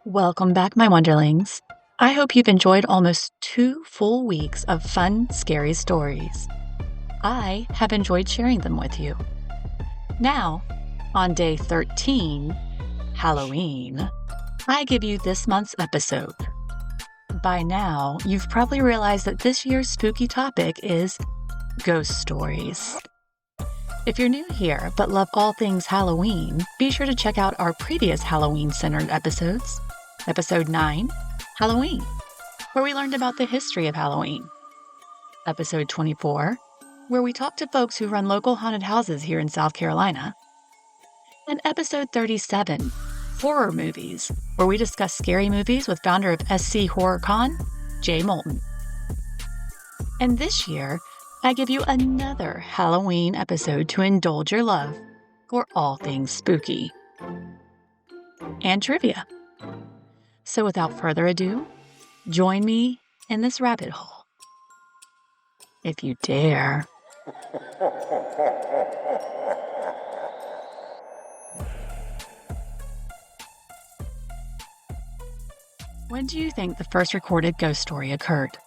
Welcome back, my Wonderlings. I hope you've enjoyed almost 2 full weeks of fun, scary stories. I have enjoyed sharing them with you. Now, on day 13, Halloween, I give you this month's episode. By now, you've probably realized that this year's spooky topic is ghost stories. If you're new here but love all things Halloween, be sure to check out our previous Halloween-centered episodes. Episode 9, Halloween, where we learned about the history of Halloween. Episode 24, where we talked to folks who run local haunted houses here in South Carolina. And episode 37, Horror Movies, where we discuss scary movies with founder of SC Horror Con, Jay Moulton. And this year, I give you another Halloween episode to indulge your love for all things spooky. And trivia. So without further ado, join me in this rabbit hole. If you dare. When do you think the first recorded ghost story occurred?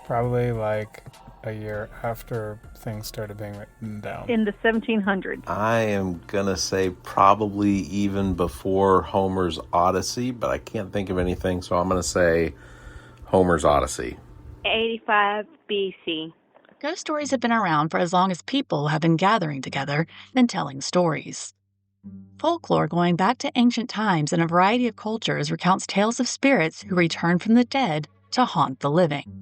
Probably like a year after things started being written down. In the 1700s. I am going to say probably even before Homer's Odyssey, but I can't think of anything, so I'm going to say Homer's Odyssey. 85 BC. Ghost stories have been around for as long as people have been gathering together and telling stories. Folklore going back to ancient times in a variety of cultures recounts tales of spirits who return from the dead to haunt the living.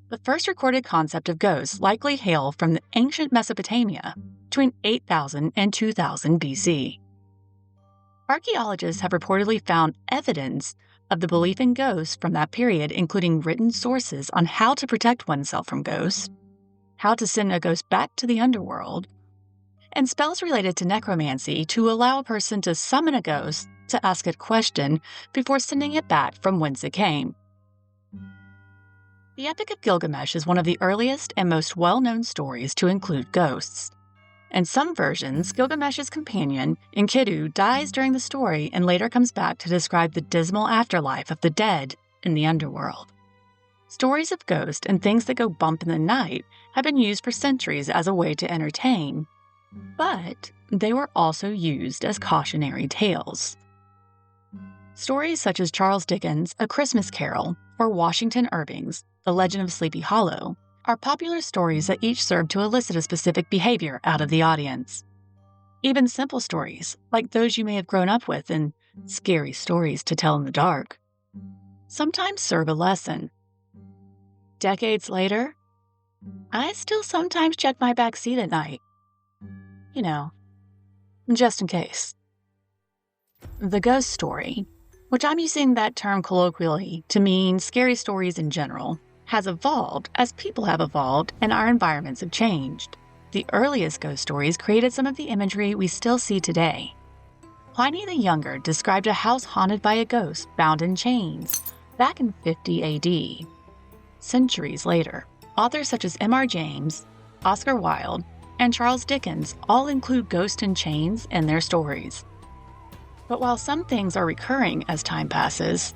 The first recorded concept of ghosts likely hail from the ancient Mesopotamia between 8000 and 2000 BC. Archaeologists have reportedly found evidence of the belief in ghosts from that period, including written sources on how to protect oneself from ghosts, how to send a ghost back to the underworld, and spells related to necromancy to allow a person to summon a ghost to ask a question before sending it back from whence it came. The Epic of Gilgamesh is one of the earliest and most well-known stories to include ghosts. In some versions, Gilgamesh's companion, Enkidu, dies during the story and later comes back to describe the dismal afterlife of the dead in the underworld. Stories of ghosts and things that go bump in the night have been used for centuries as a way to entertain, but they were also used as cautionary tales. Stories such as Charles Dickens' A Christmas Carol or Washington Irving's The Legend of Sleepy Hollow are popular stories that each serve to elicit a specific behavior out of the audience. Even simple stories, like those you may have grown up with in Scary Stories to Tell in the Dark, sometimes serve a lesson. Decades later, I still sometimes check my back seat at night. You know, just in case. The ghost story, which I'm using that term colloquially to mean scary stories in general, has evolved as people have evolved and our environments have changed. The earliest ghost stories created some of the imagery we still see today. Pliny the Younger described a house haunted by a ghost bound in chains back in 50 AD. Centuries later, authors such as M.R. James, Oscar Wilde, and Charles Dickens all include ghosts in chains in their stories. But while some things are recurring as time passes,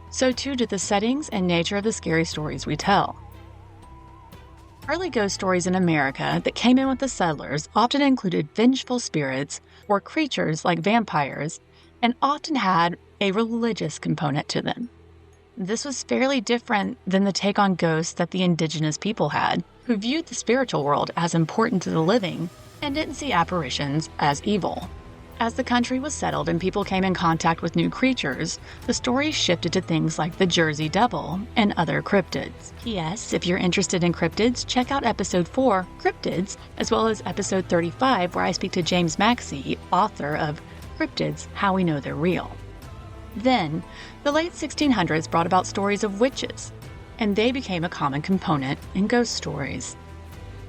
so too do the settings and nature of the scary stories we tell. Early ghost stories in America that came in with the settlers often included vengeful spirits or creatures like vampires, and often had a religious component to them. This was fairly different than the take on ghosts that the indigenous people had, who viewed the spiritual world as important to the living and didn't see apparitions as evil. As the country was settled and people came in contact with new creatures, the stories shifted to things like the Jersey Devil and other cryptids. P.S. If you're interested in cryptids, check out episode 4, Cryptids, as well as episode 35, where I speak to James Maxey, author of Cryptids, How We Know They're Real. Then, the late 1600s brought about stories of witches, and they became a common component in ghost stories.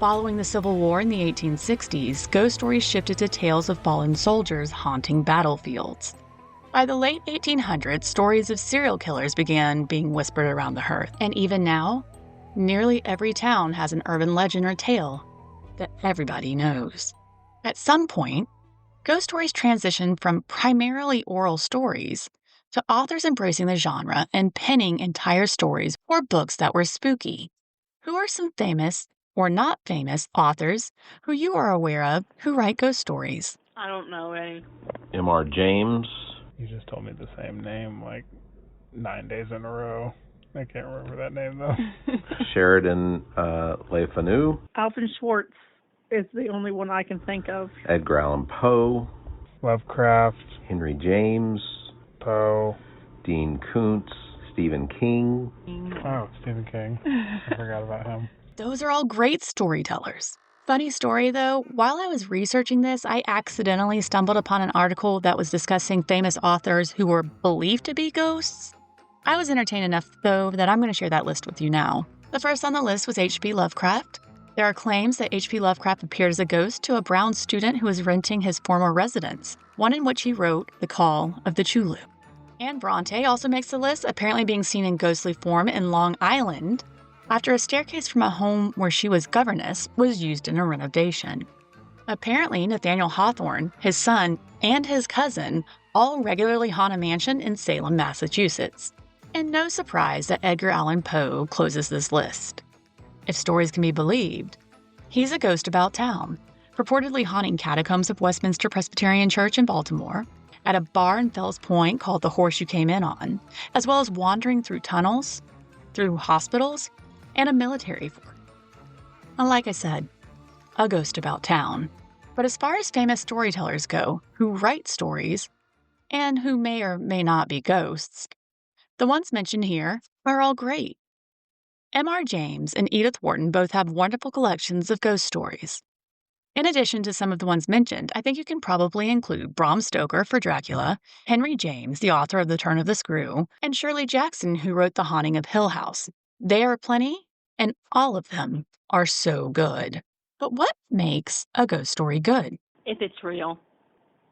Following the Civil War in the 1860s, ghost stories shifted to tales of fallen soldiers haunting battlefields. By the late 1800s, stories of serial killers began being whispered around the hearth, and even now, nearly every town has an urban legend or tale that everybody knows. At some point, ghost stories transitioned from primarily oral stories to authors embracing the genre and penning entire stories or books that were spooky. Who are some famous or not famous authors who you are aware of who write ghost stories? I don't know any. M.R. James. You just told me the same name like 9 days in a row. I can't remember that name, though. Sheridan Le Fanu. Alvin Schwartz is the only one I can think of. Edgar Allan Poe. Lovecraft. Henry James. Poe. Dean Koontz. Stephen King. Oh, Stephen King. I forgot about him. Those are all great storytellers. Funny story though, while I was researching this, I accidentally stumbled upon an article that was discussing famous authors who were believed to be ghosts. I was entertained enough, though, that I'm going to share that list with you now. The first on the list was H.P. Lovecraft. There are claims that H.P. Lovecraft appeared as a ghost to a Brown student who was renting his former residence, one in which he wrote The Call of the Chulu. Anne Bronte also makes the list, apparently being seen in ghostly form in Long Island, after a staircase from a home where she was governess was used in a renovation. Apparently, Nathaniel Hawthorne, his son, and his cousin all regularly haunt a mansion in Salem, Massachusetts. And no surprise that Edgar Allan Poe closes this list. If stories can be believed, he's a ghost about town, purportedly haunting catacombs of Westminster Presbyterian Church in Baltimore, at a bar in Fells Point called The Horse You Came In On, as well as wandering through tunnels, through hospitals, and a military fort. And like I said, a ghost about town. But as far as famous storytellers go, who write stories, and who may or may not be ghosts, the ones mentioned here are all great. M.R. James and Edith Wharton both have wonderful collections of ghost stories. In addition to some of the ones mentioned, I think you can probably include Bram Stoker for Dracula, Henry James, the author of The Turn of the Screw, and Shirley Jackson, who wrote The Haunting of Hill House. There are plenty, and all of them are so good. But what makes a ghost story good? If it's real,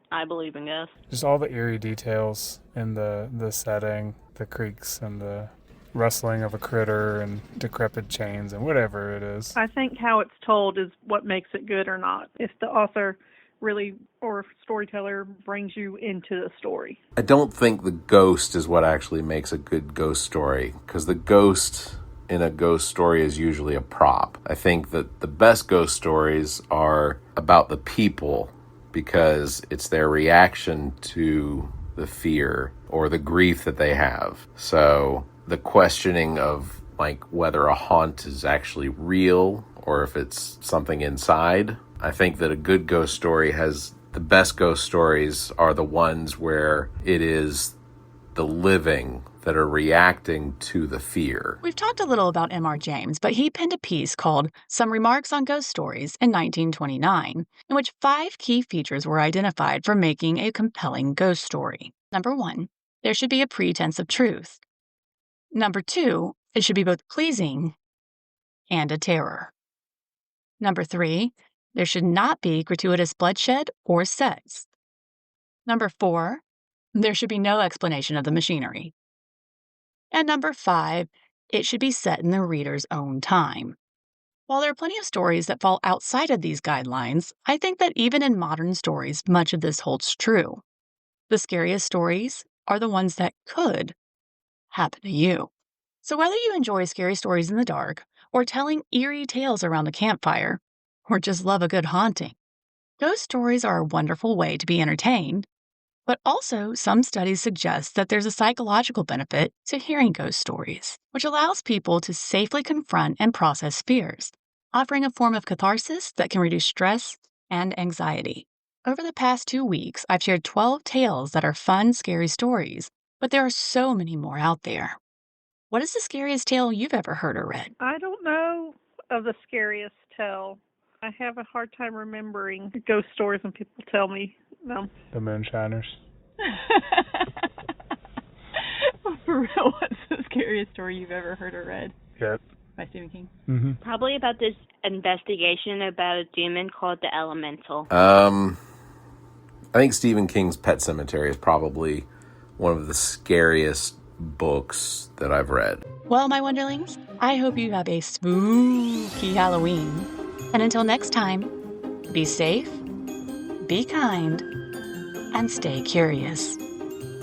I believe in ghosts. Just all the eerie details in the setting, the creaks and the rustling of a critter and decrepit chains and whatever it is. I think how it's told is what makes it good or not. If the author really, or storyteller, brings you into the story. I don't think the ghost is what actually makes a good ghost story, because the ghost in a ghost story is usually a prop. I think that the best ghost stories are about the people, because it's their reaction to the fear or the grief that they have. So the questioning of like whether a haunt is actually real or if it's something inside. I think that a good ghost story has, the best ghost stories are the ones where it is the living that are reacting to the fear. We've talked a little about M.R. James, but he penned a piece called Some Remarks on Ghost Stories in 1929, in which 5 key features were identified for making a compelling ghost story. Number 1, there should be a pretense of truth. Number 2, it should be both pleasing and a terror. Number 3, there should not be gratuitous bloodshed or sex. Number 4, there should be no explanation of the machinery. And number 5, it should be set in the reader's own time. While there are plenty of stories that fall outside of these guidelines, I think that even in modern stories, much of this holds true. The scariest stories are the ones that could happen to you. So whether you enjoy scary stories in the dark, or telling eerie tales around a campfire, or just love a good haunting, ghost stories are a wonderful way to be entertained. But also, some studies suggest that there's a psychological benefit to hearing ghost stories, which allows people to safely confront and process fears, offering a form of catharsis that can reduce stress and anxiety. Over the past 2 weeks, I've shared 12 tales that are fun, scary stories, but there are so many more out there. What is the scariest tale you've ever heard or read? I don't know of the scariest tale. I have a hard time remembering ghost stories when people tell me them. The Moonshiners. For real, what's the scariest story you've ever heard or read? Yep. By Stephen King? Mm-hmm. Probably about this investigation about a demon called the Elemental. I think Stephen King's Pet Sematary is probably one of the scariest books that I've read. Well, my Wonderlings, I hope you have a spooky Halloween. And until next time, be safe, be kind, and stay curious.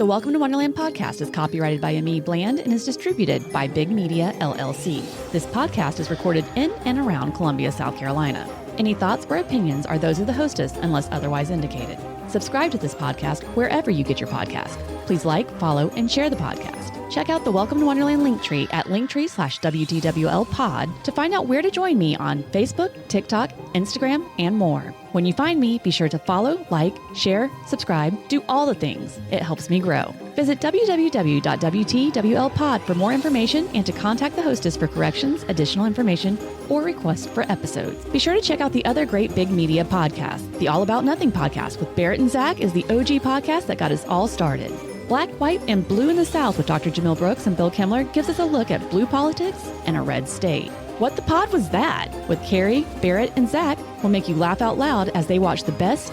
The Welcome to Wonderland podcast is copyrighted by Amii Bland and is distributed by Big Media, LLC. This podcast is recorded in and around Columbia, South Carolina. Any thoughts or opinions are those of the hostess unless otherwise indicated. Subscribe to this podcast wherever you get your podcast. Please like, follow, and share the podcast. Check out the Welcome to Wonderland linktree at linktree/WTWLpod to find out where to join me on Facebook, TikTok, Instagram, and more. When you find me, be sure to follow, like, share, subscribe, do all the things. It helps me grow. Visit www.wtwlpod for more information and to contact the hostess for corrections, additional information, or requests for episodes. Be sure to check out the other great Big Media podcasts. The All About Nothing podcast with Barrett and Zach is the OG podcast that got us all started. Black, White, and Blue in the South with Dr. Jamil Brooks and Bill Kimler gives us a look at blue politics and a red state. What the Pod Was That? With Carrie, Barrett, and Zach will make you laugh out loud as they watch the best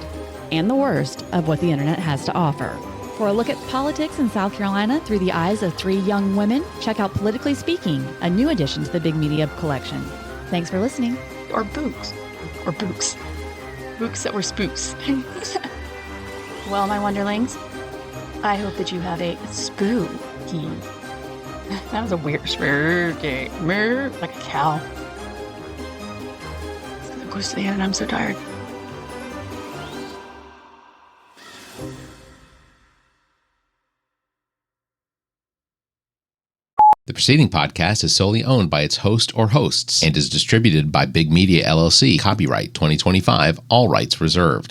and the worst of what the internet has to offer. For a look at politics in South Carolina through the eyes of three young women, check out Politically Speaking, a new addition to the Big Media collection. Thanks for listening. Or books. Or books. Books that were spooks. Well, my Wonderlings, I hope that you have a spooky. That was a weird spooky. Like a cow. It's close to the end and I'm so tired. The preceding podcast is solely owned by its host or hosts and is distributed by Big Media LLC. Copyright 2025, all rights reserved.